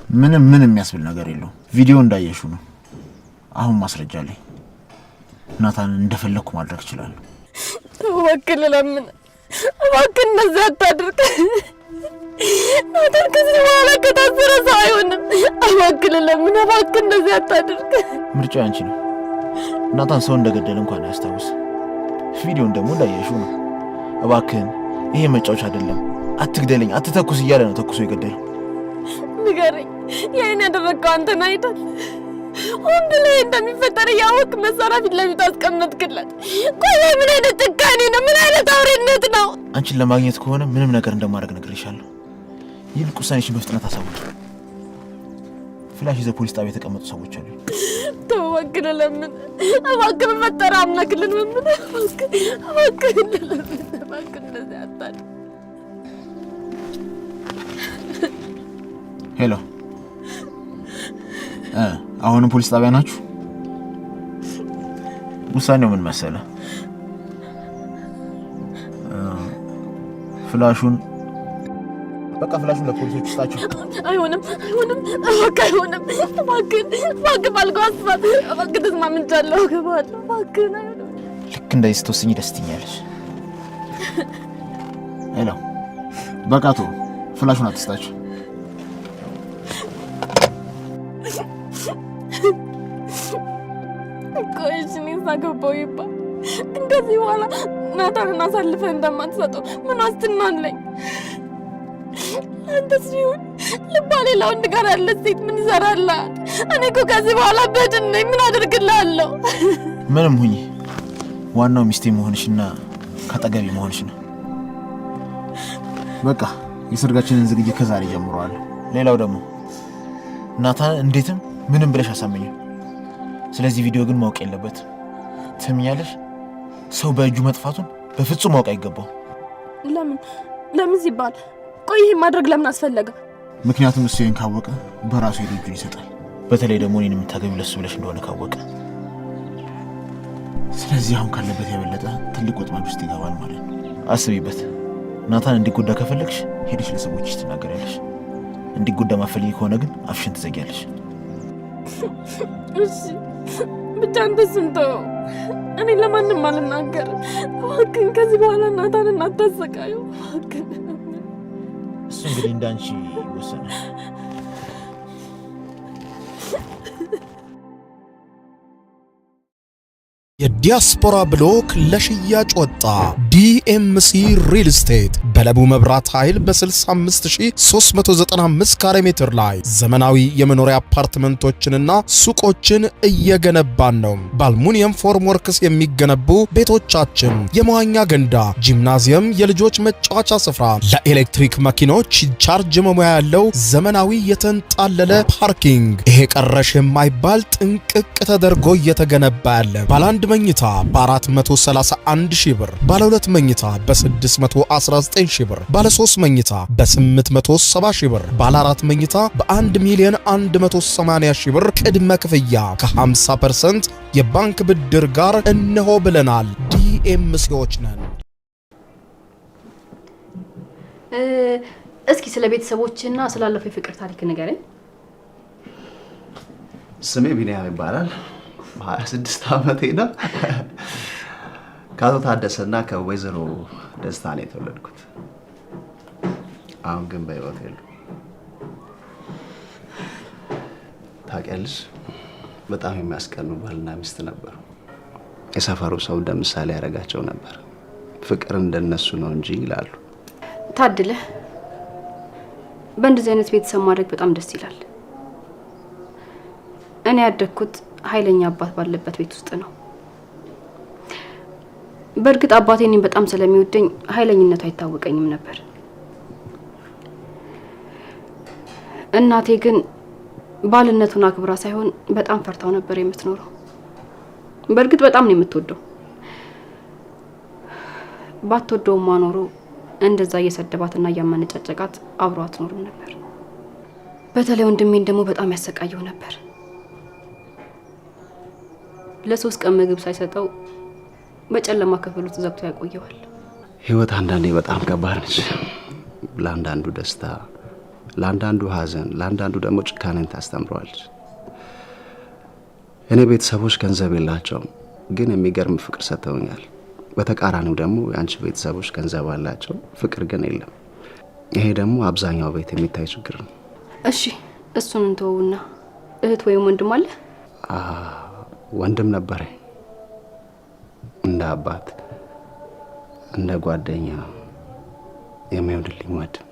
ምንም የሚያስብል ነገር የለው። ቪዲዮ እንዳየሹ ነው። አሁን ማስረጃ ላይ ናታን እንደፈለኩ ማድረግ ይችላል። ወክል ለምን እባክህ እንደዛ አታድርግ። ናታን ከዚህ በኋላ ከታሰረ ሰው አይሆንም። እባክህ ለምን እባክህ እንደዛ አታድርግ። ምርጫው አንቺ ነው። ናታን ሰው እንደገደለ እንኳን አያስታውስ። ቪዲዮን ደግሞ እንዳየሹ ነው። እባክህን ይሄ መጫወቻ አይደለም፣ አትግደለኝ፣ አትተኩስ እያለ ነው ተኩሶ የገደለው። ንገረኝ፣ ያን ያደረገው አንተን አይደል? ወንድ ላይ እንደሚፈጠር ያወቅ መሳሪያ ፊት ለፊት አስቀመጥክለት። ቆይ ምን አይነት ጭካኔ ነው? ምን አይነት አውሬነት ነው? አንቺን ለማግኘት ከሆነ ምንም ነገር እንደማድረግ ነግሬሻለሁ። ይልቅ ውሳኔሽን በፍጥነት አሳውቂ። ፍላሽ ይዘው ፖሊስ ጣቢያ የተቀመጡ ሰዎች አሉ። ተወክለ ለምን እባክህ በፈጠረ አምላክልን ምን እባክህ እንደዚህ አታድርግ። ሄሎ፣ አሁንም ፖሊስ ጣቢያ ናችሁ? ውሳኔው ምን መሰለ? ፍላሹን ለፖሊሶች ስጣቸው። አይሆንም፣ እባክህ አይሆንም። እባክህ ባልከው አስፋት፣ እባክህ ተስማምቻለሁ፣ እገባለሁ። እባክህ አይሆንም። ልክ እንደዚህ ስትወስኚ ደስ ትኛለሽ። ሄሎ፣ በቃ ተው፣ ፍላሹን አትስጣቸው። ገባው ይባል ግን ከዚህ በኋላ ናታንን አሳልፈህ እንደማትሰጠው ምን ዋስትና አለኝ? አንተስ ቢሆን ልባ ሌላ ወንድ ጋር ያለ ሴት ምን ይሰራልሃል? እኔ እኮ ከዚህ በኋላ በድን ነኝ። ምን አደርግልሃለሁ? ምንም ሁኚ፣ ዋናው ሚስቴ መሆንሽና ከጠገቤ መሆንሽ ነው። በቃ የሰርጋችንን ዝግጅት ከዛሬ ጀምሯል። ሌላው ደግሞ ናታን እንዴትም ምንም ብለሽ አሳመኘው። ስለዚህ ቪዲዮ ግን ማወቅ የለበትም። ትምኛለሽ? ሰው በእጁ መጥፋቱን በፍጹም ማወቅ አይገባው። ለምን ሲባል? ቆይ ይሄን ማድረግ ለምን አስፈለገ? ምክንያቱም እሱ ይሄን ካወቀ በራሱ እጁን ይሰጣል። በተለይ ደግሞ እኔን የምታገቢው ለሱ ብለሽ እንደሆነ ካወቀ። ስለዚህ አሁን ካለበት የበለጠ ትልቅ ወጥመድ ውስጥ ይገባል ማለት ነው። አስቢበት። ናታን እንዲጎዳ ከፈለግሽ ሄደሽ ለሰዎችሽ ትናገሪያለሽ። እንዲጎዳ ማፈልጊ ከሆነ ግን አፍሽን ትዘጊያለሽ። እሺ ብቻ እንደሱም ተው። እኔ ለማንም አልናገርም። እባክህን ከዚህ በኋላ ናታንን አታሰቃየው እባክህን። እሱ እንግዲህ እንዳንቺ ይወሰናል። የዲያስፖራ ብሎክ ለሽያጭ ወጣ። ዲኤምሲ ሪል ስቴት በለቡ መብራት ኃይል በ65395 ካሬ ሜትር ላይ ዘመናዊ የመኖሪያ አፓርትመንቶችንና ሱቆችን እየገነባን ነው። በአልሙኒየም ፎርም ወርክስ የሚገነቡ ቤቶቻችን የመዋኛ ገንዳ፣ ጂምናዚየም፣ የልጆች መጫወቻ ስፍራ፣ ለኤሌክትሪክ መኪኖች ቻርጅ መሙያ ያለው ዘመናዊ የተንጣለለ ፓርኪንግ፣ ይሄ ቀረሽ የማይባል ጥንቅቅ ተደርጎ እየተገነባ ያለ ባለ አንድ መኝታ በ431 ሺህ ብር፣ ባለ 2 መኝታ በ619 ሺህ ብር፣ ባለ 3 መኝታ በ870 ሺህ ብር፣ ባለ 4 መኝታ በ1,180,000 ብር ቅድመ ክፍያ ከ50% የባንክ ብድር ጋር እነሆ ብለናል። ዲኤምሲዎች ነን። እስኪ ስለ ቤተሰቦችና ስላለፈው የፍቅር ታሪክ ንገረኝ። ስሜ ቢኒያም ይባላል። 26 ዓመቴ ነው። ከአቶ ታደሰና ከወይዘሮ ደስታ ነው የተወለድኩት። አሁን ግን በህይወት የሉ። ታውቂያለሽ፣ በጣም የሚያስቀኑ ባልና ሚስት ነበሩ። የሰፈሩ ሰው እንደ ምሳሌ ያደርጋቸው ነበር። ፍቅር እንደነሱ ነው እንጂ ይላሉ። ታድለ በእንደዚህ አይነት ቤተሰብ ማድረግ በጣም ደስ ይላል። እኔ ያደግኩት ኃይለኛ አባት ባለበት ቤት ውስጥ ነው። በእርግጥ አባቴ እኔን በጣም ስለሚወደኝ ኃይለኝነቱ አይታወቀኝም ነበር። እናቴ ግን ባልነቱን አክብራ ሳይሆን በጣም ፈርታው ነበር የምትኖረው። በእርግጥ በጣም ነው የምትወደው። ባትወደው ማኖሩ እንደዛ እየሰደባትና እያመነጫጨቃት አብሮ አትኖርም ነበር። በተለይ ወንድሜን ደግሞ በጣም ያሰቃየው ነበር። ለ3 ቀን ምግብ ሳይሰጠው በጨለማ ክፍል ውስጥ ዘግቶ ያቆየዋል። ህይወት አንዳንዴ በጣም ከባድ ነች። ለአንዳንዱ ደስታ፣ ለአንዳንዱ ሀዘን፣ ለአንዳንዱ ደግሞ ጭካኔን ታስተምረዋለች። እኔ ቤተሰቦች ገንዘብ የላቸውም፣ ግን የሚገርም ፍቅር ሰጥተውኛል። በተቃራኒው ደግሞ የአንቺ ቤተሰቦች ገንዘብ አላቸው፣ ፍቅር ግን የለም። ይሄ ደግሞ አብዛኛው ቤት የሚታይ ችግር ነው። እሺ እሱን እንተውና እህት ወይም ወንድም አለ? ወንድም ነበረኝ፣ እንደ አባት እንደ ጓደኛ የሚወድልኝ ወንድም፣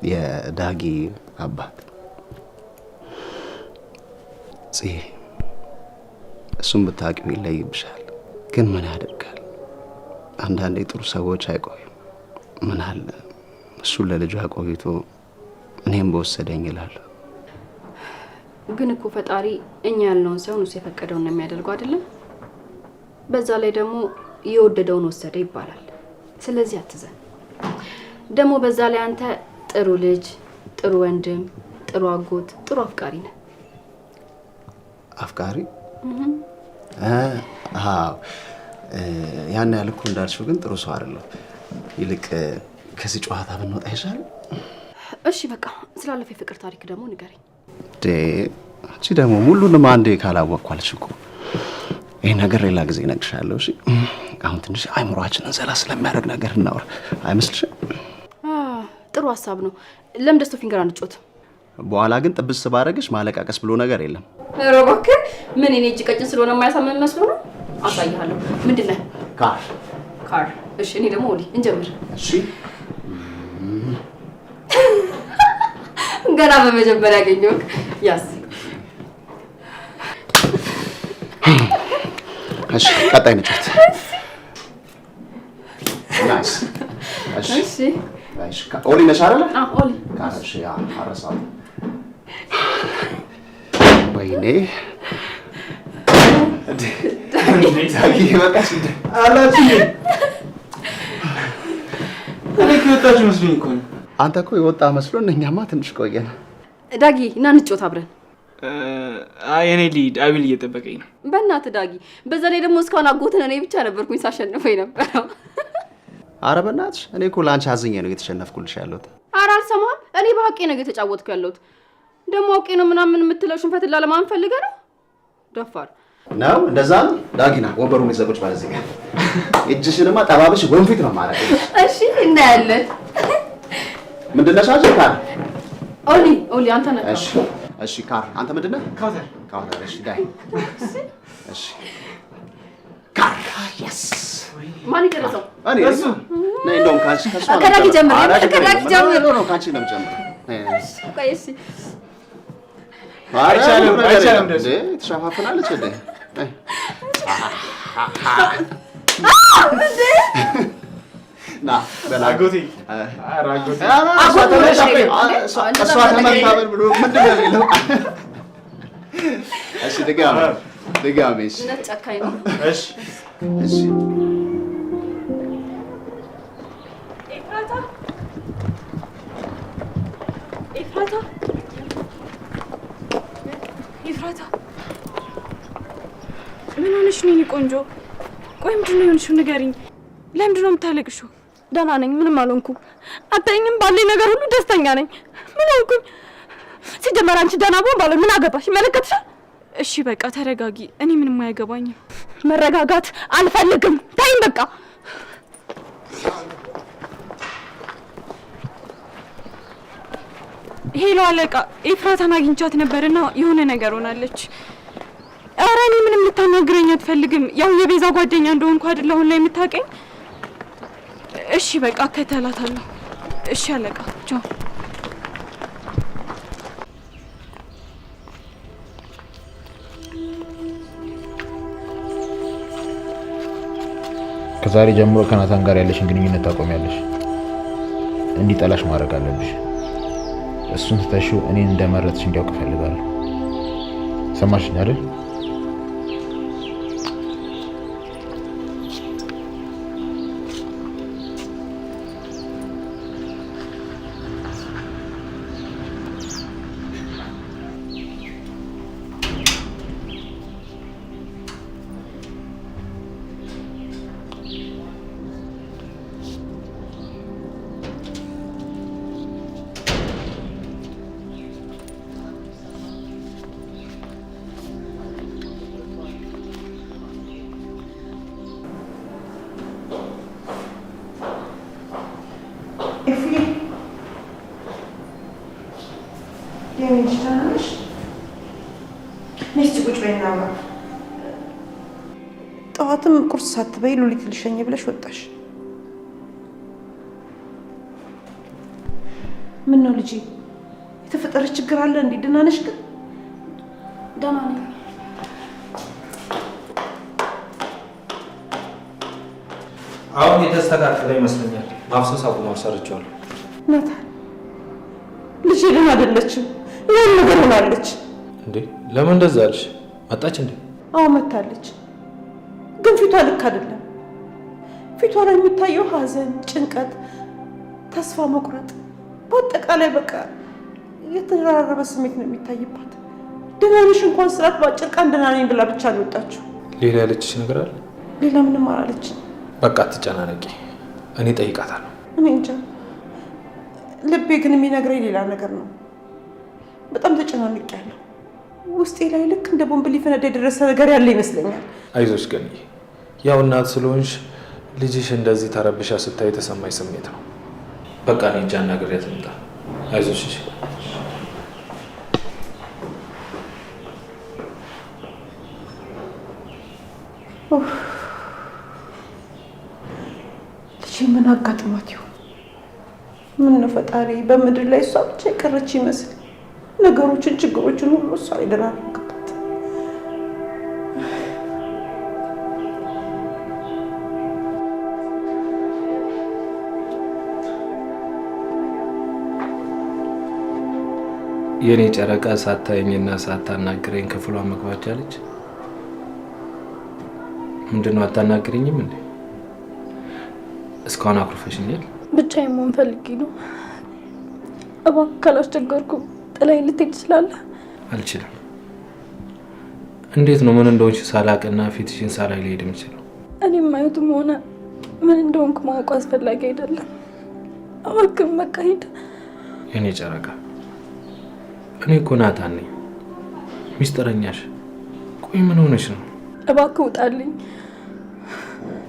የዳጊ አባት ጽዬ። እሱም ብታውቂው ይለይብሻል። ግን ምን ያደርጋል፣ አንዳንዴ ጥሩ ሰዎች አይቆዩም። ምን አለ እሱን ለልጁ አቆይቶ እኔም በወሰደኝ ይላል። ግን እኮ ፈጣሪ እኛ ያልነውን ሳይሆን እሱ የፈቀደውን ነው የሚያደርገው አይደለም? በዛ ላይ ደግሞ የወደደውን ወሰደ ይባላል። ስለዚህ አትዘን። ደግሞ በዛ ላይ አንተ ጥሩ ልጅ፣ ጥሩ ወንድም፣ ጥሩ አጎት፣ ጥሩ አፍቃሪ ነህ። አፍቃሪ? ያን ያህል እኮ እንዳልሽው ግን ጥሩ ሰው አይደለሁ። ይልቅ ከዚህ ጨዋታ ብንወጣ ይሻላል። እሺ በቃ ስላለፈ የፍቅር ታሪክ ደግሞ ንገረኝ። አንቺ ደግሞ ሁሉንም አንዴ ካላወቅኳልሽ እኮ ይህ ነገር ሌላ ጊዜ እነግርሻለሁ። እሺ አሁን ትንሽ አይምሯችንን ዘላ ስለሚያደርግ ነገር እናወራ አይመስልሽም? ጥሩ ሀሳብ ነው። ለምን ደስቶ ፊንገር አንጮትም? በኋላ ግን ጥብስ ባረግሽ ማለቃቀስ ብሎ ነገር የለም። ኧረ እባክህ ምን እኔ እጅ ቀጭን ስለሆነ የማያሳምን መስሎ ነው? አሳይሃለሁ። ምንድን ነህ? ካር። እሺ እኔ ደግሞ ወዲ እንጀምር። እሺ ገና በመጀመሪያ ያገኘው ያስ እሺ ቀጣይ ነጭት ናይስ። እሺ ኦሊ ነሽ አይደል? ኦሊ እሺ አረሳው። ወይኔ ዳጊ በቃሽ እንደ አላችሁ እኔ ከወጣችሁ መስሎኝ እኮ ነው። አንተ እኮ የወጣ መስሎን እኛማ ትንሽ ቆየን። ዳጊ ና እንጫወት አብረን። እኔ ልሂድ፣ አቤል እየጠበቀኝ ነው። በእናትህ ዳጊ፣ በዛ ላይ ደግሞ እስካሁን አጎትን እኔ ብቻ ነበርኩኝ ሳሸንፈው የነበረው። ኧረ በእናትሽ እኔ እኮ ለአንቺ አዝኜ ነው እየተሸነፍኩልሽ ያለሁት። ኧረ አልሰማህም? እኔ በሀቄ ነው እየተጫወትኩ ያለሁት። ደግሞ አውቄ ነው ምናምን የምትለው ሽንፈትን ላለማን ፈልገህ ነው? ደፋር ነው። እንደዛ ነው። ዳጊና ወንበሩን ይዘቁጭ ማለት እዚህ ጋር እጅሽንማ ጠባብሽ ወንፊት ነው ማለት። እሺ እናያለን። ምንድን ነሽ አንቺ? ካር ኦሊ አንተ ነህ። እሺ ካር አንተ ምንድን ነህ? ካውተር። እሺ ዳይ እሺ ካር ያስ ማን ይጨርሰው? እኔ እሱ ነኝ። እንደውም ካንቺ ከሷ ከዳጊ ጀምር። ነው ካንቺ ነው ጀምር። ቆይ እሺ አይቻልም ደስ ተሻፋፍናለች እንዴ? ና በላጎቴ አራጎቴ እሷ ተመታበል ብሎ ምንድን ነው የሚለው? እሺ ድጋሜ እሺ ጨካኝ ነው። እሺ እሺ ኤፍራታ ምን ሆነሽ ነው? ቆንጆ ቆይ ምንድን ነው የሆንሽው? ንገሪኝ። ለምንድን ነው የምታለቅሽው? ደህና ነኝ፣ ምንም አልሆንኩም። አታይኝም? ባለኝ ነገር ሁሉ ደስተኛ ነኝ። ምን ሆንኩኝ? ሲጀመር አንቺ ደህና ብሆን ባለ ምን አገባሽ? ይመለከትሻል? እሺ በቃ ተረጋጊ። እኔ ምንም አያገባኝም። መረጋጋት አልፈልግም። ታይም በቃ ሄሎ አለቃ፣ ኤፍራታን አግኝቻት ነበርና የሆነ ነገር ሆናለች። ኧረ እኔ ምንም ልታናግረኝ አትፈልግም። ያው የቤዛ ጓደኛ እንደሆንኩ አይደል አሁን ላይ የምታውቀኝ? እሺ በቃ እከተላታለሁ። እሺ አለቃ፣ ቻው። ከዛሬ ጀምሮ ከናታን ጋር ያለሽን ግንኙነት ታቆሚያለሽ። እንዲጠላሽ ማድረግ አለብሽ። እሱን ትተሽው እኔን እንደመረጥሽ እንዲያውቅ እፈልጋለሁ። ሰማሽኝ አይደል? የሚችላልሽ ነስቲ ቁጭ በይና ጠዋትም ቁርስ ሳትበይ ሉሊት ልሸኝ ብለሽ ወጣሽ። ምን ነው ልጄ የተፈጠረ ችግር አለ እንዴ? ደህና ነሽ ግን? ደህና ነኝ። አሁን የተስተካከለ ይመስለኛል። ማፍሰስ አቁሟል፣ ሰርቼዋለሁ። ናታን ልጄ ደህና አይደለችም። ያን ነገር ሆናለች። እንዴ ለምን እንደዛ አልሽ? መጣች እንዴ? አዎ መታለች፣ ግን ፊቷ ልክ አይደለም። ፊቷ ላይ የሚታየው ሐዘን፣ ጭንቀት፣ ተስፋ መቁረጥ፣ በአጠቃላይ በቃ የተደራረበ ስሜት ነው የሚታይባት። ደህና ነሽ እንኳን ስላት በአጭር ቀን ደህና ነኝ ብላ ብቻ ነው የወጣችው። ሌላ ያለችሽ ነገር አለ? ሌላ ምንም አላለችኝ። በቃ አትጨናነቂ፣ እኔ ጠይቃታለሁ። እኔ እንጃ፣ ልቤ ግን የሚነግረኝ ሌላ ነገር ነው። በጣም ተጨናንቄያለሁ። ውስጤ ላይ ልክ እንደ ቦምብ ሊፈነዳ የደረሰ ነገር ያለ ይመስለኛል። አይዞሽ ገኒ፣ ያው እናት ስለሆንሽ ልጅሽ እንደዚህ ተረብሻ ስታይ የተሰማኝ ስሜት ነው። በቃ እኔ እንጃ አናግሬያት ልምጣ። አይዞሽ እሺ። ልጄ ምን አጋጥሟት ይሆን? ምን ነው ፈጣሪ በምድር ላይ እሷ ብቻ የቀረች ይመስል ነገሮችን፣ ችግሮችን ሁሉ እሷ ላይ ደራረበባት። የኔ ጨረቃ ሳታየኝና ሳታናግረኝ ክፍሏን መግባት ቻለች። ምንድነው አታናግረኝም እንዴ? እስካሁን አኩርፈሽኛል። ብቻዬን መሆን ፈልጌ ነው። እባክህ ካላስቸገርኩ ጥላዬን ልትሄድ ትችላለህ? አልችልም። እንዴት ነው ምን እንደሆንሽ ሳላቅና ፊትሽን ሳላይ ልሄድ የምችለው? እኔም ማየቱም ሆነ ምን እንደሆንኩ ማወቁ አስፈላጊ አይደለም። እባክህ በቃ ሂድ። የኔ ጨረቃ እኔ እኮ ናታን ነኝ፣ ሚስጥረኛሽ። ቆይ ምን ሆነሽ ነው? እባክህ ውጣልኝ።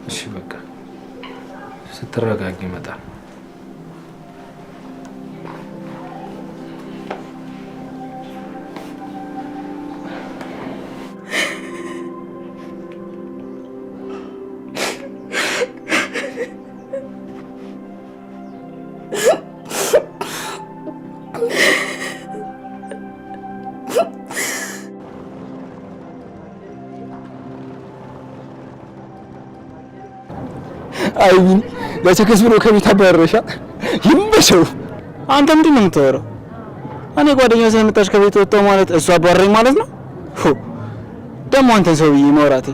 እሺ በቃ ስትረጋጊ ይመጣል። አይሚን ለቸከስ ብሎ ከቤት አባረረሻ? ይመሸው። አንተ ምንድን ነው የምታወራው? እኔ ጓደኛ ስለመጣች ከቤት ወጣሁ ማለት እሷ አባረረኝ ማለት ነው? ደግሞ አንተን ሰው ብዬ ማውራቴ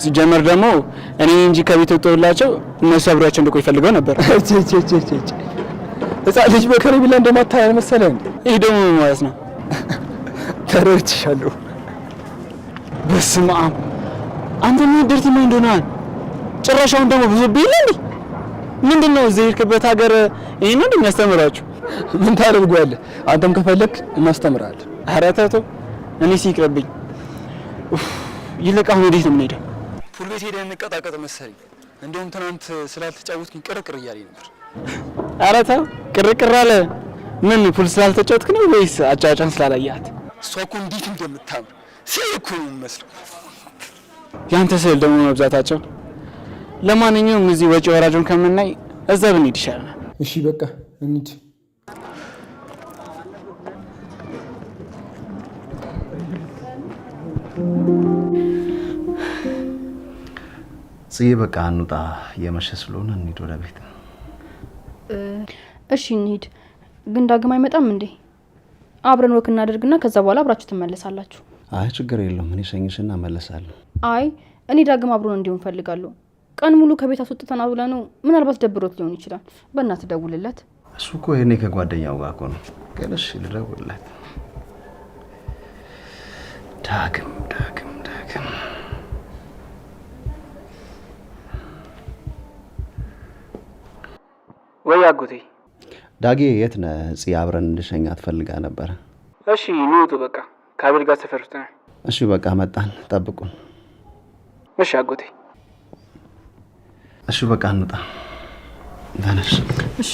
ሲጀመር ደግሞ እኔ እንጂ ከቤት ወጣሁላቸው እነሱ አብሯቸው እንድቆይ ፈልገው ነበር። ህፃን ልጅ በከረሜላ እንደማታያል መሰለህ እንዴ? ይህ ደግሞ ምን ማለት ነው? ተረድቻለሁ። በስመ አብ አንተ ምን ድርት ምን እንደሆነ ጭራሻውን ደግሞ ብዙ ቢል እንዴ? ምንድነው እዚህ የሄድክበት ሀገር ይሄን ነው እንደሚያስተምራችሁ? ምን ታደርጓለህ? አንተም ከፈለክ እናስተምራለን። ኧረ ተው እኔ ሲቅርብኝ። ይልቅ አሁን ወዴት ነው የምንሄደው? ፑል ቤት ሄደን እንቀጣቀጥ መሰለኝ። እንደውም ትናንት ስላልተጫወትኩኝ ቅርቅር እያለኝ ነበር። ኧረ ተው ቅርቅር አለ። ምን ፑል ስላልተጫወትክ ነው ወይስ አጫጫን ስላላያት? እሷ እኮ እንዴት እንደምታምር ስዕል እኮ ነው የምመስለው። ያንተ ስዕል ደግሞ መብዛታቸው። ለማንኛውም እዚህ ወጪ ወራጁን ከምናይ እዛ ብንሄድ ይሻላል። እሺ በቃ እንሂድ። ጽዬ በቃ እንውጣ፣ የመሸ ስለሆነ እንሂድ ወደ ቤት። እሺ እንሂድ። ግን ዳግም አይመጣም እንዴ? አብረን ወክ እናደርግና ከዛ በኋላ አብራችሁ ትመለሳላችሁ። አይ ችግር የለውም፣ እኔ ሸኝሽና እመለሳለሁ። አይ እኔ ዳግም አብሮን እንዲሆን ፈልጋለሁ። ቀን ሙሉ ከቤት አስወጥተን አብለነው ምናልባት ደብሮት ሊሆን ይችላል። በእናትህ ደውልለት። እሱ እኮ የኔ ከጓደኛው ጋር እኮ ነው። ግን እሺ ልደውልለት። ዳግም ወይ አጎቴ። ዳጌ የት ነህ? ጽዬ አብረን እንድሸኛት ፈልጋ ነበረ። እሺ ንውጡ በቃ ከአቤል ጋር ሰፈር ውስጥ ነው። እሺ በቃ መጣን፣ ጠብቁን። እሺ አጎቴ። እሺ በቃ እንውጣ። ተነሽ። እሺ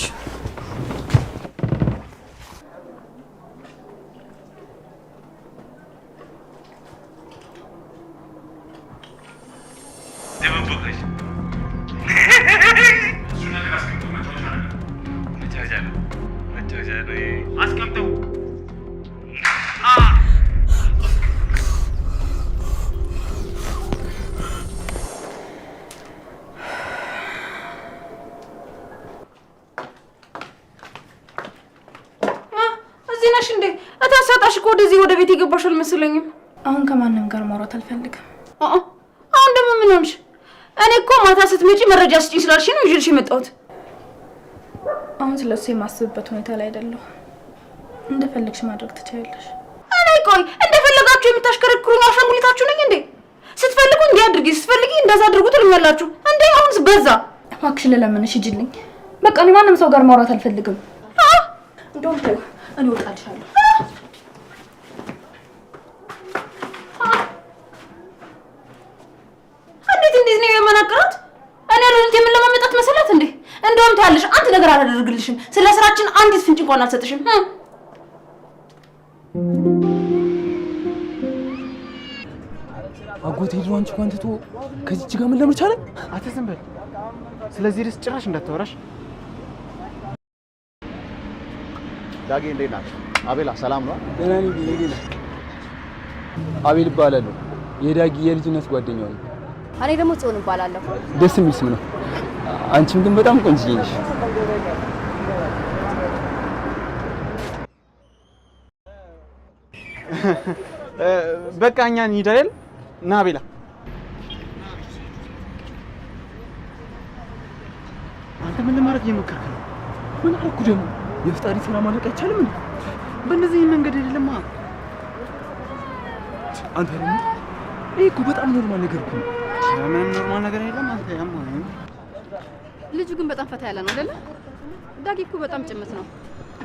አስቀምጠው። እዚህ ነሽ እንዴ? እታሳጣሽ እኮ ወደዚህ ወደ ቤት የገባሽ አልመሰለኝም። አሁን ከማንም ጋር ማውራት አልፈልግም። አሁን ደግሞ ምን ሆንሽ? እኔ እኮ ማታ ስትመጪ መረጃ ስጪኝ ስላልሽ ነው ይዤልሽ የመጣሁት። አሁን ስለሱ የማስብበት ሁኔታ ላይ አይደለሁ። እንደፈለግሽ ማድረግ ትችያለሽ። እኔ ቆይ እንደፈለጋችሁ የምታሽከረክሩኝ አሻንጉሊታችሁ ነኝ እንዴ? ስትፈልጉ እንዲህ አድርጊ፣ ስትፈልጊ እንደዛ አድርጉ ትሉኛላችሁ እንዴ? አሁንስ በዛ። እባክሽ ልለምንሽ ሂጂልኝ። በቃ እኔ ማንም ሰው ጋር ማውራት አልፈልግም። እንደውም ተይው፣ እኔ እወጣልሻለሁ። እንዴት ነው የማናገራት? እኔ ለልጅ የምንለማመጣት መሰላት እንዴ? እንደውም ታያለሽ፣ አንድ ነገር አላደርግልሽም። ስለ ስራችን አንዲት ፍንጭ እንኳን አልሰጥሽም። አጎቴ ልጅ አንቺ እንኳን ትቶ ከዚች ጋር ምን ለምን ቻለ? አትዝም በል። ስለዚህ ርዕስ ጭራሽ እንዳታወራሽ። ዳጊ እንዴት ናችሁ? አቤላ ሰላም ነው? ደህና ነኝ። ሌላ አቤል እባላለሁ። የዳጊ የልጅነት ጓደኛው ነኝ። እኔ ደግሞ ጽዮን እባላለሁ። ደስ የሚል ስም ነው። አንቺም ግን በጣም ቆንጆ ነሽ። በቃ እኛ እንሂድ አይደል? ና አቤላ። አንተ ምን ለማድረግ እየሞከርክ ነው? ምን አልኩ ደግሞ? የፍጣሪ ስራ ማለቅ አይቻልም እንዴ? በእነዚህ መንገድ አይደለም። አንተ ደግሞ ይሄ እኮ በጣም ኖርማል ነገር እኮ ነው። ምንም ኖርማል ነገር የለም። አንተ ያማ ልጁ ግን በጣም ፈታ ያለ ነው አይደለ? ዳጊ እኮ በጣም ጭምት ነው።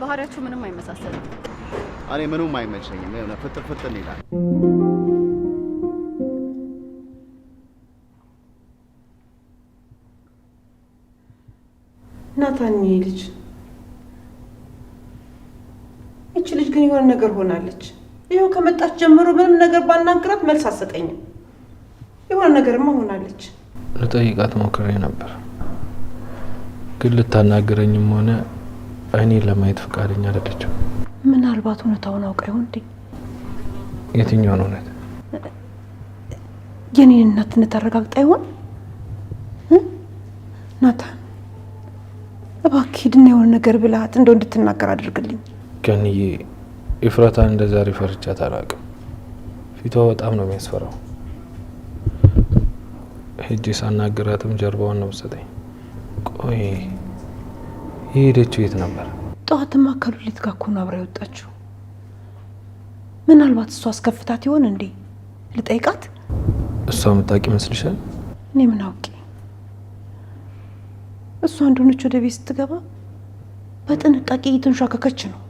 ባህሪያቸው ምንም አይመሳሰልም። እኔ ምንም አይመቸኝም። የሆነ ፍጥር ፍጥር ይላል። ናታን ልጅ እቺ ልጅ ግን የሆነ ነገር ሆናለች። ይኸው ከመጣች ጀምሮ ምንም ነገር ባናግራት መልስ አትሰጠኝም። የሆነ ነገርማ ሆናለች። ልጠይቃት ሞክሬ ነበር፣ ግን ልታናግረኝም ሆነ እኔን ለማየት ፈቃደኛ አይደለችም። ምናልባት እውነታውን አውቃ ይሆን እንዴ? የትኛውን እውነት? የኔን እናትነት አረጋግጣ ይሆን? ናታን እባክህ ሂድና የሆነ ነገር ብላት እንደው እንድትናገር አድርግልኝ። ገንዬ ኢፍራታን እንደ ዛሬ ፈርቻት አላውቅም። ፊቷ በጣም ነው የሚያስፈራው። ሄጄ ሳናግራትም ጀርባዋን ነው የምትሰጠኝ። ቆይ የሄደችው የት ነበር? ጠዋትማ ከሉሊት ጋር እኮ ነው አብራ የወጣችው። ምናልባት እሷ አስከፍታት ይሆን እንዴ? ልጠይቃት። እሷ የምታውቂ ይመስልሻል? እኔ ምን አውቄ። እሷ እንደሆነች ወደ ቤት ስትገባ በጥንቃቄ እየተንሻከከች ነው።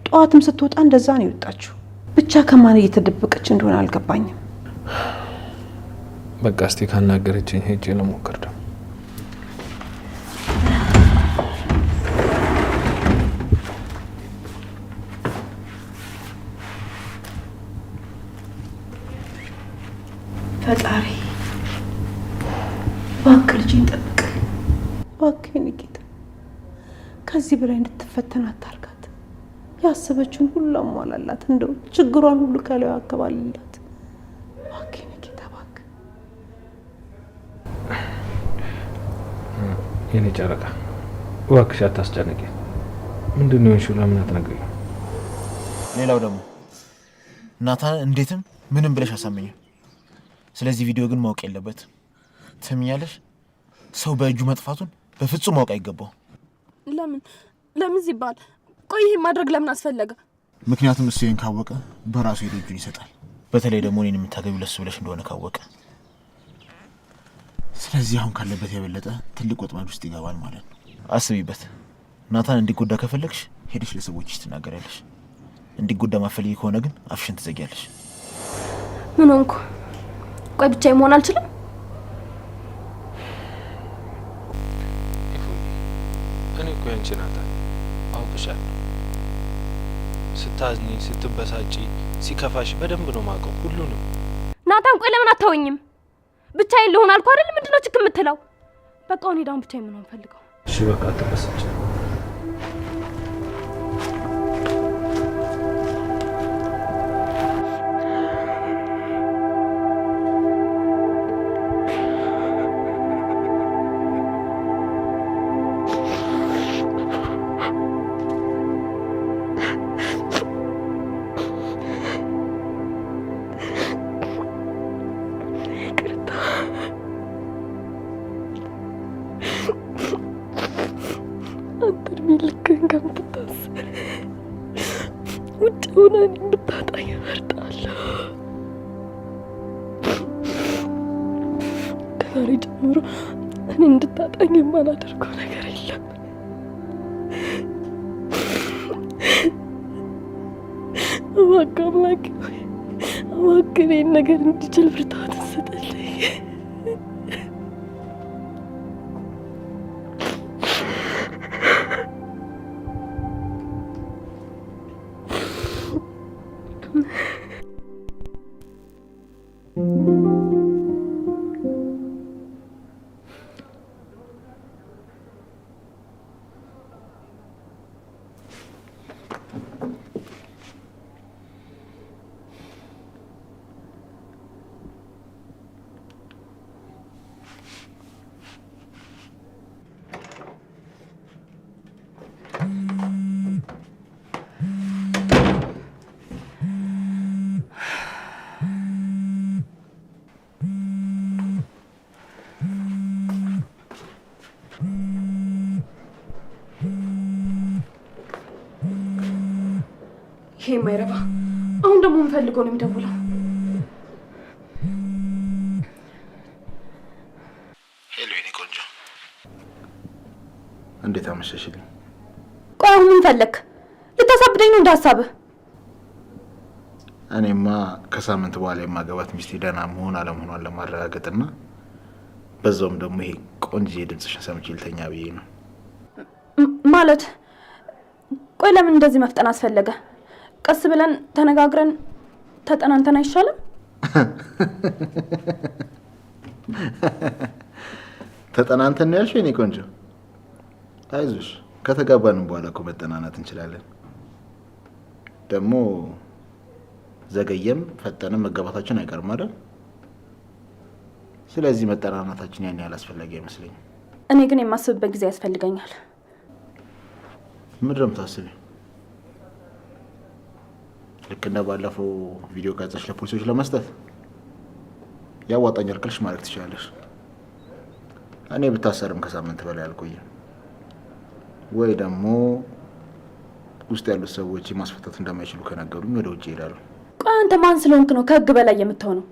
ጠዋትም ስትወጣ እንደዛ ነው የወጣችው። ብቻ ከማን እየተደበቀች እንደሆነ አልገባኝም። በቃ እስቲ ካናገረችኝ ሄጄ ልሞክር ደግሞ። ፈጣሪ እባክህ ልጄን ጠብቅልኝ። እባክህ የኔ ጌታ ከዚህ በላይ እንድትፈተን አታርጋት። ያሰበችውን ሁሉ አሟላላት። እንደው ችግሯን ሁሉ ከላዩ አከባልላት። እባክህ የኔ ጌታ እባክህ። የኔ ጨረቃ እባክሽ አታስጨንቂ። ምንድን ነው የሆንሽው? ለምን አትነግሪኝ? ሌላው ደግሞ ናታን እንዴትም ምንም ብለሽ አሳመኘው። ስለዚህ ቪዲዮ ግን ማወቅ የለበትም። ትምኛለሽ? ሰው በእጁ መጥፋቱን በፍጹም ማወቅ አይገባው። ለምን ሲባል? ቆይ ይሄን ማድረግ ለምን አስፈለገ? ምክንያቱም እሱ ይሄን ካወቀ በራሱ ሄዶ እጁን ይሰጣል። በተለይ ደግሞ እኔን የምታገቢው ለሱ ብለሽ እንደሆነ ካወቀ፣ ስለዚህ አሁን ካለበት የበለጠ ትልቅ ወጥመድ ውስጥ ይገባል ማለት ነው። አስቢበት። ናታን እንዲጎዳ ከፈለግሽ ሄደሽ ለሰዎችሽ ትናገሪያለሽ። እንዲጎዳ ማፈልጊ ከሆነ ግን አፍሽን ትዘጊያለሽ። ምን ሆንኩ? ቆይ ብቻዬን መሆን አልችልም? እኔ እኮ ያንቺ ናታን አውቅሻለሁ። ስታዝኒ፣ ስትበሳጪ፣ ሲከፋሽ በደንብ ነው የማውቀው ሁሉንም። ናታን ቆይ ለምን አታወኝም? ብቻዬን ልሆን አልኩ አይደል? ምንድነው ችክ የምትለው? በቃ እኔ ዳውን ብቻዬን መሆን ፈልገው። እሺ በቃ አትበሳጭ። እድሜ ልክህን ከምትታሰር ውጭ ሆነ እኔን ብታጣኝ እመርጣለሁ። ከዛሬ ጀምሮ እኔ እንድታጣኝ የማላደርገው ነገር የለም። እባክህ አምላኬ ሆይ እባክህ ይህን ነገር እንዲችል ብርታት ስጥልኝ። ይሄ የማይረባ አሁን ደግሞ የምፈልገው ነው የሚደውለው። ሄሎ የኔ ቆንጆ፣ እንዴት አመሸሽልኝ? ቆይ አሁን ምን ፈለክ? ልታሳብደኝ ነው እንዳሳብህ? እኔማ ከሳምንት በኋላ የማገባት ሚስቴ ደህና መሆን አለመሆኗን ለማረጋገጥና በዛውም ደግሞ ይሄ ቆንጆ የድምፅሽን ሰምቼ ልተኛ ብዬ ነው። ማለት ቆይ ለምን እንደዚህ መፍጠን አስፈለገ? ቀስ ብለን ተነጋግረን ተጠናንተን አይሻልም? ተጠናንተን ነው ያልሽው የኔ ቆንጆ? አይዞሽ፣ ከተጋባንም በኋላ እኮ መጠናናት እንችላለን። ደግሞ ዘገየም ፈጠንም መጋባታችን አይቀርም አይደል? ስለዚህ መጠናናታችን ያን ያህል አስፈላጊ አይመስለኝም። እኔ ግን የማስብበት ጊዜ ያስፈልገኛል። ምንድን ነው የምታስቢው? ልክ እንደ ባለፈው ቪዲዮ ቀርጸሽ ለፖሊሶች ለመስጠት ያዋጣኛል ካልሽ ማድረግ ትችላለሽ። እኔ ብታሰርም ከሳምንት በላይ አልቆይም። ወይ ደግሞ ውስጥ ያሉት ሰዎች ማስፈታት እንደማይችሉ ከነገሩኝ ወደ ውጭ ይሄዳሉ። ቆይ አንተ ማን ስለሆንክ ነው ከህግ በላይ የምትሆነው?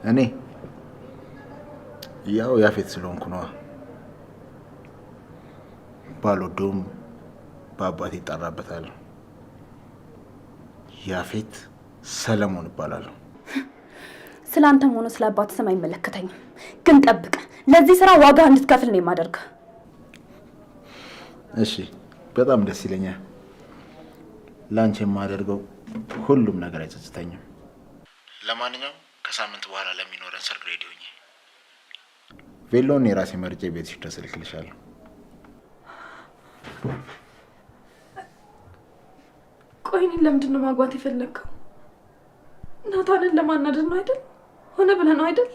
እኔ ያው ያፌት ስለሆንኩ ነዋ። ባልወደውም በአባቴ ይጠራበታል። ያፌት ሰለሞን እባላለሁ። ስለ አንተም ሆነ ስለ አባት ስም አይመለከተኝም። ግን ጠብቅ፣ ለዚህ ስራ ዋጋ እንድትከፍል ነው የማደርገው። እሺ፣ በጣም ደስ ይለኛል። ላንቺ የማደርገው ሁሉም ነገር አይጸጽተኝም። ለማንኛውም ከሳምንት በኋላ ለሚኖረን ሰርግ ሬዲ ሁኚ። ቬሎን የራሴ መርጬ ቤትሽ ድረስ እልክልሻለሁ። ቆይ እኔን ለምንድን ነው ማግባት የፈለግከው? ናታንን ለማናደድ ነው አይደል? ሆነ ብለህ ነው አይደል?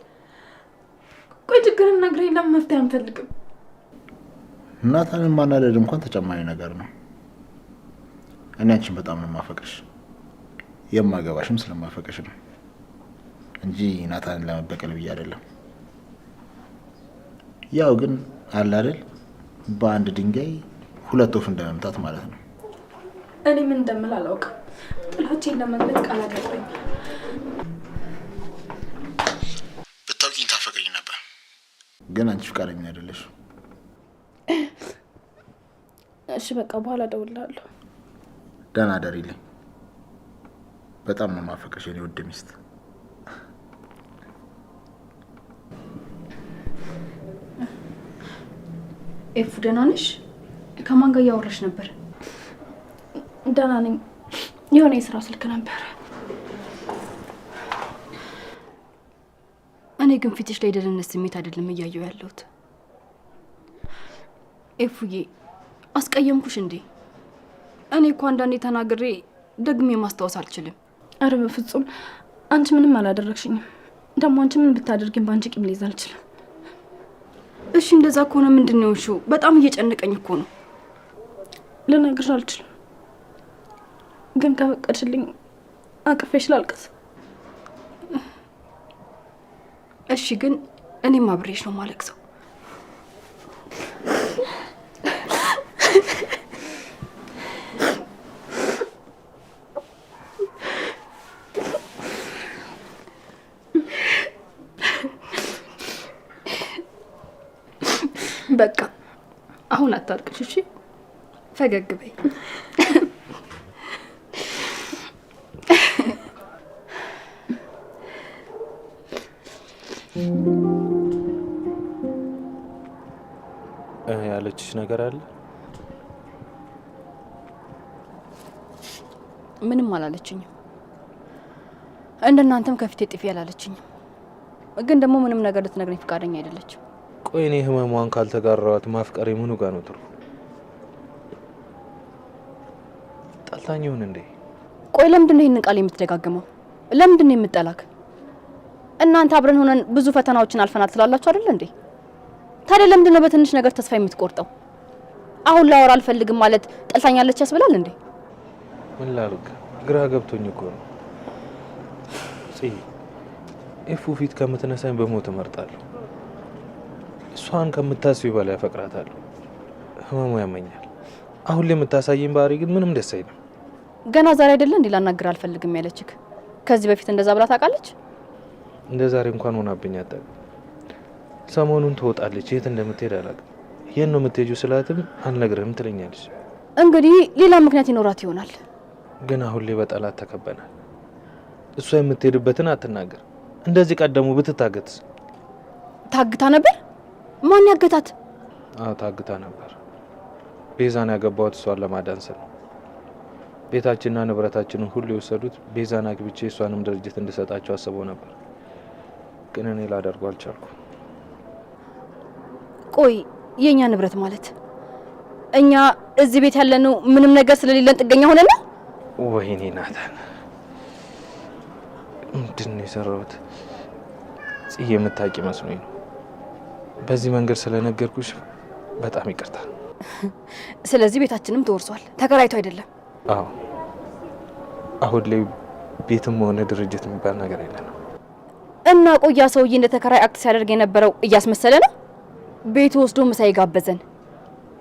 ቆይ ችግርን ነግረኝ፣ ለምን መፍትሄ አንፈልግም? ናታንን ማናደድ እንኳን ተጨማሪ ነገር ነው። እኔ አንቺን በጣም ነው የማፈቅርሽ፣ የማገባሽም ስለማፈቅርሽ ነው እንጂ ናታንን ለመበቀል ብዬ አይደለም። ያው ግን አለ አይደል በአንድ ድንጋይ ሁለት ወፍ እንደመምታት ማለት ነው። እኔ ምን እንደምል አላውቅም። ጥላቼን ለመግለጽ ቃል አገባኝ። ብታውቂኝ ታፈቅሪኝ ነበር፣ ግን አንቺ ፍቃደኛ አይደለሽ። እሺ በቃ በኋላ እደውልልሃለሁ። ደህና ደሪልኝ። በጣም ነው የማፈቅርሽ የኔ ውድ ሚስት። ኤፉ ደህና ነሽ? ከማን ጋር እያወራሽ ነበር? ደህና ነኝ። የሆነ የስራ ስልክ ነበር። እኔ ግን ፊትሽ ላይ ደህንነት ስሜት አይደለም እያየሁ ያለሁት። ኤፉዬ አስቀየምኩሽ እንዴ? እኔ እኮ አንዳንዴ ተናግሬ ደግሜ ማስታወስ አልችልም። አረ በፍጹም አንቺ ምንም አላደረግሽኝም። ደግሞ አንቺ ምን ብታደርጊም በአንቺ ቂም ልይዝ አልችልም። እሺ እንደዛ ከሆነ ምንድን ነው እሺ? በጣም እየጨነቀኝ እኮ ነው። ልነግርሽ አልችልም፣ ግን ከፈቀድሽልኝ አቅፌሽ ላልቅስ። እሺ ግን እኔም አብሬሽ ነው ማለቅሰው። በቃ አሁን አታልቅሽ እሺ ፈገግ በይ ያለችሽ ነገር አለ? ምንም አላለችኝም። እንደናንተም ከፊቴ ጥፊ ያላለችኝም። ግን ደግሞ ምንም ነገር ልትነግረኝ ፈቃደኛ አይደለችም። ቆይ እኔ ህመሟን ካልተጋራዋት ማፍቀሬ ምኑ ጋር ነው ትርፉ? ጠልታኝ ይሁን እንዴ? ቆይ ለምንድን ነው ይህንን ቃል የምትደጋግመው? ለምንድን ነው የምትጠላክ? እናንተ አብረን ሆነን ብዙ ፈተናዎችን አልፈናል ትላላችሁ አይደል እንዴ? ታዲያ ለምንድን ነው በትንሽ ነገር ተስፋ የምትቆርጠው? አሁን ላወራ አልፈልግም ማለት ጠልታኛለች ያስብላል እንዴ? ምን ላድርግ? ግራ ገብቶኝ እኮ ነው። ኤፉ ፊት ከምትነሳኝ በሞት እመርጣለሁ። እሷን ከምታስቢው በላይ አፈቅራታለሁ። ህመሙ ያመኛል። አሁን ላይ የምታሳየኝ ባህሪ ግን ምንም ደስ አይልም። ገና ዛሬ አይደለ እንዴ ላናግር አልፈልግም ያለችክ? ከዚህ በፊት እንደዛ ብላ ታውቃለች? እንደ ዛሬ እንኳን ሆናብኝ አታውቅም። ሰሞኑን ትወጣለች፣ የት እንደምትሄድ አላውቅም። የት ነው የምትሄጂው ስላትም አልነግርህም ትለኛለች። እንግዲህ ሌላ ምክንያት ይኖራት ይሆናል። ግን አሁን ላይ በጠላት ተከበናል። እሷ የምትሄድበትን አትናገር። እንደዚህ ቀደሙ ብትታገትስ? ታግታ ነበር? ማን ያገታት? አዎ ታግታ ነበር። ቤዛን ያገባሁት እሷን ለማዳን ስል። ቤታችንና ንብረታችንን ሁሉ የወሰዱት ቤዛን አግብቼ እሷንም ድርጅት እንድሰጣቸው አስበው ነበር። ግን እኔ ላደርገው አልቻልኩም። ቆይ የኛ ንብረት ማለት እኛ እዚህ ቤት ያለነው ምንም ነገር ስለሌለን ጥገኛ ሆነና? ወይኔ ናታን ምንድን ነው የሰራሁት? ጽዬ የምታውቂ መስሎኝ ነው። በዚህ መንገድ ስለነገርኩሽ በጣም ይቅርታ። ስለዚህ ቤታችንም ተወርሷል፣ ተከራይቶ አይደለም? አዎ አሁን ላይ ቤትም ሆነ ድርጅት የሚባል ነገር የለንም። እና ቆያ ሰውዬ እንደ ተከራይ አክት ሲያደርግ የነበረው እያስመሰለ ነው? ቤቱ ወስዶ ምሳ ይጋበዘን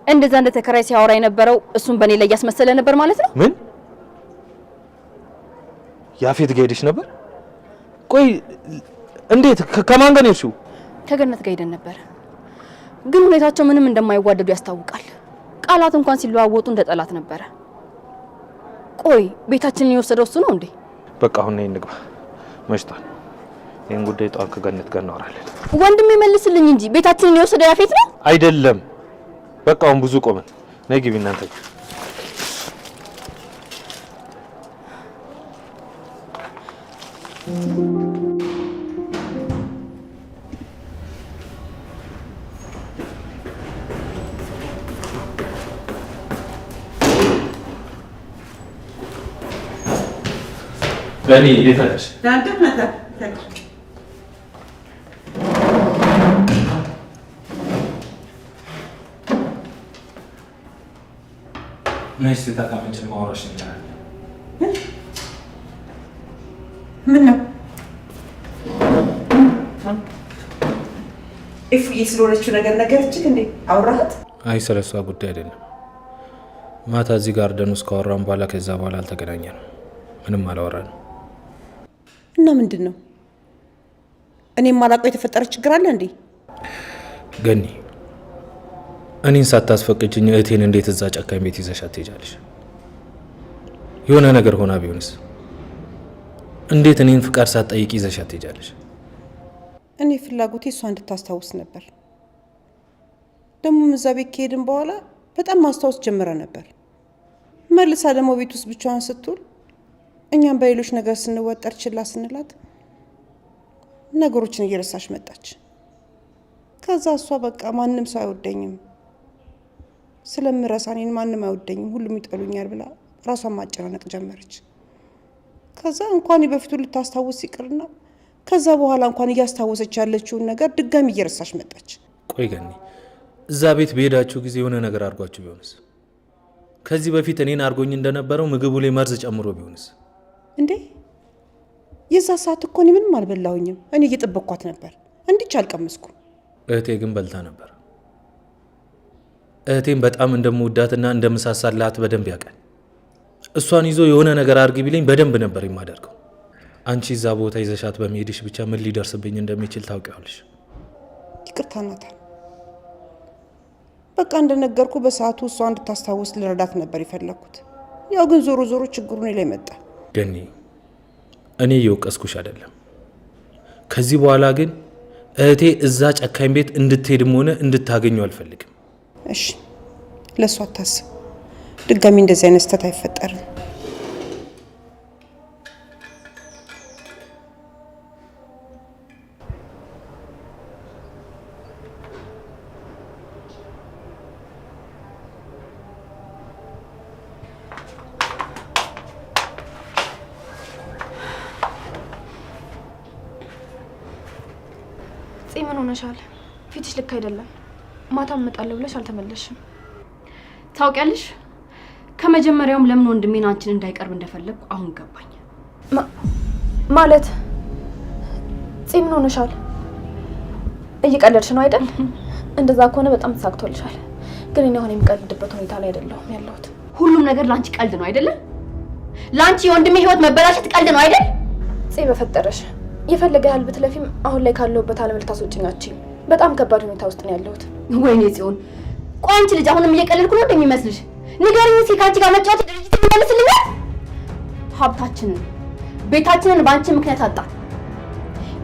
እንደዛ እንደ ተከራይ ሲያወራ የነበረው እሱን በኔ ላይ እያስመሰለ ነበር ማለት ነው? ምን ያፌት ጋር ሄደሽ ነበር? ቆይ እንዴት? ከማን ጋር ነው? ከገነት ጋር ሄደን ነበር። ግን ሁኔታቸው ምንም እንደማይዋደዱ ያስታውቃል። ቃላት እንኳን ሲለዋወጡ እንደ ጠላት ነበረ። ቆይ ቤታችንን የወሰደው እሱ ነው እንዴ? በቃ አሁን ነይ እንግባ፣ መሽቷል። ይሄን ጉዳይ ጠዋት ከገነት ጋር እናወራለን። ወንድም ይመልስልኝ እንጂ ቤታችንን የወሰደው ያፌት ነው አይደለም? በቃ አሁን ብዙ ቆመን፣ ነይ ግቢ እናንተ። በእኔ ይፈለሽ ዳንተ መጣ ነይስ ተቀመጭ፣ ማውራሽ እንችላለን። ምን ነው እፉዬ ስለሆነችው ነገረችህ እንዴ? አውራሃት? አይ ስለሷ ጉዳይ አይደለም። ማታ እዚህ ጋርደን ውስጥ ካወራን በኋላ ከዛ በኋላ አልተገናኘንም። ምንም አላወራንም። እና ምንድን ነው? እኔም ማላውቀው የተፈጠረ ችግር አለ እንዴ? ገኒ እኔን ሳታስፈቅጅኝ እህቴን እንዴት እዛ ጨካኝ ቤት ይዘሻት ትሄጃለሽ? የሆነ ነገር ሆና ቢሆንስ? እንዴት እኔን ፍቃድ ሳትጠይቂ ይዘሻት ትሄጃለሽ? እኔ ፍላጎቴ እሷ እንድታስታውስ ነበር። ደግሞ እዛ ቤት ከሄድን በኋላ በጣም ማስታወስ ጀምረ ነበር። መልሳ ደግሞ ቤት ውስጥ ብቻዋን ስትውል እኛም በሌሎች ነገር ስንወጠር ችላ ስንላት ነገሮችን እየረሳች መጣች። ከዛ እሷ በቃ ማንም ሰው አይወደኝም፣ ስለምረሳ እኔን ማንም አይወደኝም፣ ሁሉም ይጠሉኛል ብላ ራሷን ማጨናነቅ ጀመረች። ከዛ እንኳን በፊቱ ልታስታውስ ይቅርና ከዛ በኋላ እንኳን እያስታወሰች ያለችውን ነገር ድጋሚ እየረሳች መጣች። ቆይ ገኒ እዛ ቤት በሄዳችሁ ጊዜ የሆነ ነገር አድርጓችሁ ቢሆንስ? ከዚህ በፊት እኔን አድርጎኝ እንደነበረው ምግቡ ላይ መርዝ ጨምሮ ቢሆንስ? እንዴ የዛ ሰዓት እኮ እኔ ምንም አልበላሁኝም። እኔ እየጠበቅኳት ነበር፣ እንዲች አልቀመስኩም። እህቴ ግን በልታ ነበር። እህቴን በጣም እንደምወዳትና እንደምሳሳላት በደንብ ያውቃል። እሷን ይዞ የሆነ ነገር አድርግ ቢለኝ በደንብ ነበር የማደርገው። አንቺ እዛ ቦታ ይዘሻት በመሄድሽ ብቻ ምን ሊደርስብኝ እንደሚችል ታውቂዋለሽ። ይቅርታ ናታን፣ በቃ እንደነገርኩ በሰዓቱ እሷ እንድታስታውስ ልረዳት ነበር የፈለኩት። ያው ግን ዞሮ ዞሮ ችግሩ እኔ ላይ መጣ። ገኒ እኔ እየወቀስኩሽ አይደለም። ከዚህ በኋላ ግን እህቴ እዛ ጨካኝ ቤት እንድትሄድም ሆነ እንድታገኘው አልፈልግም። እሺ ለሷ አታስብ። ድጋሚ እንደዚህ አይነት ስህተት አይፈጠርም። ምን ሆነሻል? ፊትሽ ልክ አይደለም። ማታ እመጣለሁ ብለሽ አልተመለስሽም። ታውቂያለሽ፣ ከመጀመሪያውም ለምን ወንድሜን አንቺን እንዳይቀርብ እንደፈለግኩ አሁን ገባኝ። ማለት ምን ሆነሻል? እየቀለድሽ ነው አይደል? እንደዛ ከሆነ በጣም ተሳክቶልሻል። ግን እኔ አሁን የምቀልድበት ሁኔታ ላይ አይደለሁም ያለሁት። ሁሉም ነገር ላንቺ ቀልድ ነው አይደለ? ላንቺ የወንድሜ ህይወት መበላሸት ቀልድ ነው አይደል? በፈጠረሽ የፈለገ ያህል ብትለፊም አሁን ላይ ካለሁበት ዓለም ልታስወጪኛችኝ። በጣም ከባድ ሁኔታ ውስጥ ነው ያለሁት። ወይኔ ጽዮን፣ ቆይ አንቺ ልጅ አሁንም እየቀለድኩ ነው እንደሚመስልሽ? ንገሪኝ እስኪ፣ ከአንቺ ጋር መጫወት ድርጅት የሚመልስልኛል? ሀብታችንን ቤታችንን በአንቺ ምክንያት አጣ።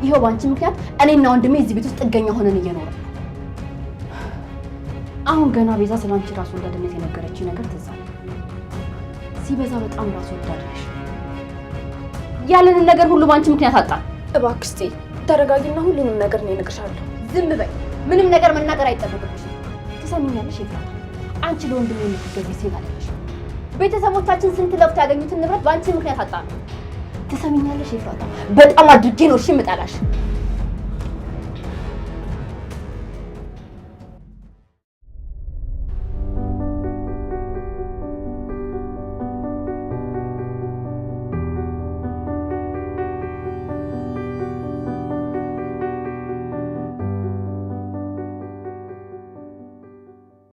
ይኸው በአንቺ ምክንያት እኔና ወንድሜ እዚህ ቤት ውስጥ ጥገኛ ሆነን እየኖረ ነው። አሁን ገና ቤዛ ስለ አንቺ ራስ ወዳድነት የነገረችኝ ነገር ትዝ አለኝ። ሲበዛ በጣም ራስ ወዳድ ነሽ። ያለንን ነገር ሁሉ በአንቺ ምክንያት አጣ። እባክሽ ተረጋጊና ሁሉንም ነገር እኔ እነግርሻለሁ። ዝም በይ። ምንም ነገር መናገር አይጠበቅብሽም። ትሰሚኛለሽ ኤፍራታ? አንቺ ለወንድሜ የምትገዢ ሴት አይደለሽ። ቤተሰቦቻችን ስንት ለፍተው ያገኙትን ንብረት በአንቺ ምክንያት አጣ ነው። ትሰሚኛለሽ ኤፍራታ? በጣም አድርጌ ነው እሺ የምጠላሽ።